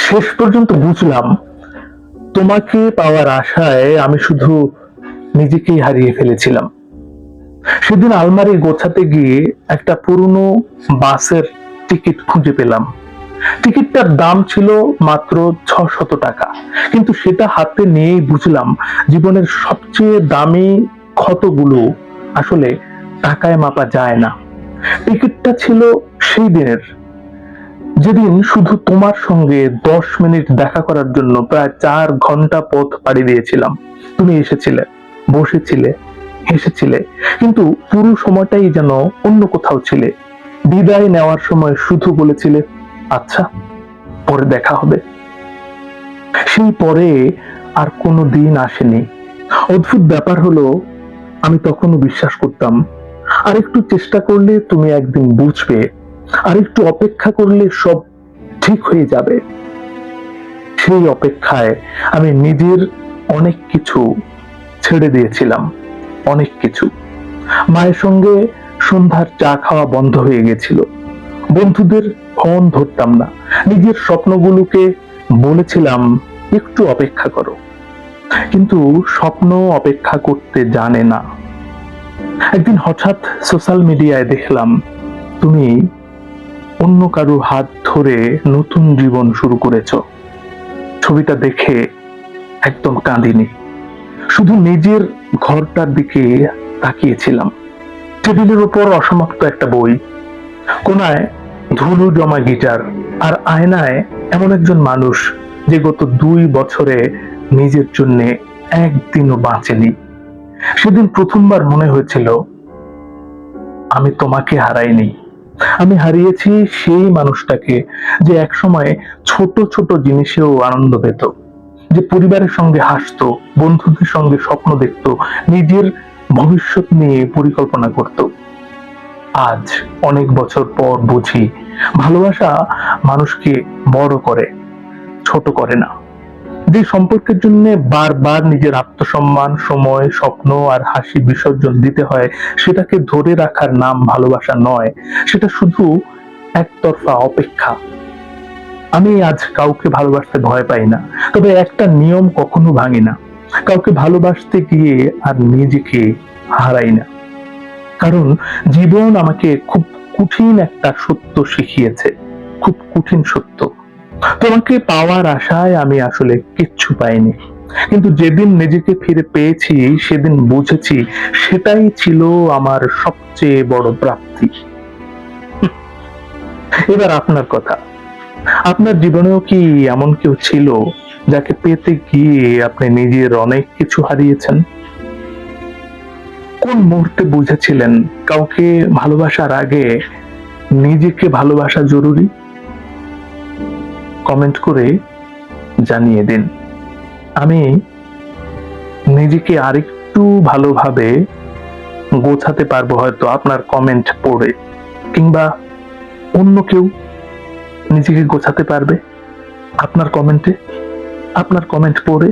শেষ পর্যন্ত বুঝলাম তোমাকে পাওয়ার আশায় আমি শুধু নিজেকেই হারিয়ে ফেলেছিলাম। সেদিন আলমারি গোছাতে গিয়ে একটা পুরনো বাসের টিকিট খুঁজে পেলাম। টিকিটটার দাম ছিল মাত্র ৬০০ টাকা, কিন্তু সেটা হাতে নিয়েই বুঝলাম জীবনের সবচেয়ে দামি ক্ষতগুলো আসলে টাকায় মাপা যায় না। টিকিটটা ছিল সেই দিনের, যেদিন শুধু তোমার সঙ্গে ১০ মিনিট দেখা করার জন্য প্রায় ৪ ঘন্টা পথ পাড়ি দিয়েছিলাম। তুমি এসেছিলে, বসেছিলে, হেসেছিলে, কিন্তু পুরো সময়টাই যেন অন্য কোথাও ছিলে। বিদায় নেওয়ার সময় শুধু বলেছিলে, আচ্ছা, পরে দেখা হবে। সেই পরে আর কোনো দিন আসেনি। অদ্ভুত ব্যাপার হলো, আমি তখনও বিশ্বাস করতাম আর একটু চেষ্টা করলে তুমি একদিন বুঝবে, আর একটু অপেক্ষা করলে সব ঠিক হয়ে যাবে। সেই অপেক্ষায় আমি নিজের অনেক কিছু ছেড়ে দিয়েছিলাম, অনেক কিছু। মায়ের সঙ্গে সন্ধ্যার চা খাওয়া বন্ধ হয়ে গেছিল, বন্ধুদের ফোন ধরতাম না, নিজের স্বপ্নগুলোকে বলেছিলাম একটু অপেক্ষা করো। কিন্তু স্বপ্ন অপেক্ষা করতে জানে না। একদিন হঠাৎ সোশ্যাল মিডিয়ায় দেখলাম তুমি অন্য কারো হাত ধরে নতুন জীবন শুরু করেছ। ছবিটা দেখে একদম কাঁদিনি, শুধু নিজের ঘরটার দিকে তাকিয়েছিলাম। টেবিলের উপর অসমাপ্ত একটা বই, কোনায় ধুলো জমা গিটার, আর আয়নায় এমন একজন মানুষ যে গত ২ বছরে নিজের জন্য একদিনও বাঁচেনি। সেদিন প্রথমবার মনে হয়েছিল আমি তোমাকে হারাইনি, আমি হারিয়েছি সেই মানুষটাকে যে একসময় ছোট ছোট জিনিসেও আনন্দ পেত, যে পরিবারের সঙ্গে হাসতো, বন্ধুদের সঙ্গে স্বপ্ন দেখত, নিজের ভবিষ্যৎ নিয়ে পরিকল্পনা করত। আজ অনেক বছর পর বুঝি ভালোবাসা মানুষকে বড় করে, ছোট করে না। যে সম্পর্কের জন্য বারবার নিজের আত্মসম্মান, সময়, স্বপ্ন আর হাসি বিসর্জন দিতে হয়, সেটাকে ধরে রাখার নাম ভালোবাসা নয়, সেটা শুধু একতরফা অপেক্ষা। আমি আজ কাউকে ভালোবাসতে ভয় পাই না, তবে একটা নিয়ম কখনো ভাঙি না, কাউকে ভালোবাসতে গিয়ে আর নিজেকে হারাই না। কারণ জীবন আমাকে খুব কঠিন একটা সত্য শিখিয়েছে, খুব কঠিন সত্য। তোমাকে পাওয়ার আশায় আমি আসলে কিচ্ছু পাইনি, কিন্তু যেদিন নিজেকে ফিরে পেয়েছি সেদিন বুঝেছি সেটাই ছিল আমার সবচেয়ে বড় প্রাপ্তি। এবার আপনার কথা, আপনার জীবনেও কি এমন কেউ ছিল যাকে পেতে গিয়ে আপনি নিজের অনেক কিছু হারিয়েছেন? কোন মুহূর্তে বুঝেছিলেন কাউকে ভালোবাসার আগে নিজেকে ভালোবাসা জরুরি? কমেন্ট করে জানিয়ে দিন। আমি নিজেকে আরেকটু ভালোভাবে গোছাতে পারবো হয়তো আপনার কমেন্ট পড়ে, কিংবা অন্য কেউ নিজেকে গোছাতে পারবে আপনার কমেন্টে, আপনার কমেন্ট পড়ে।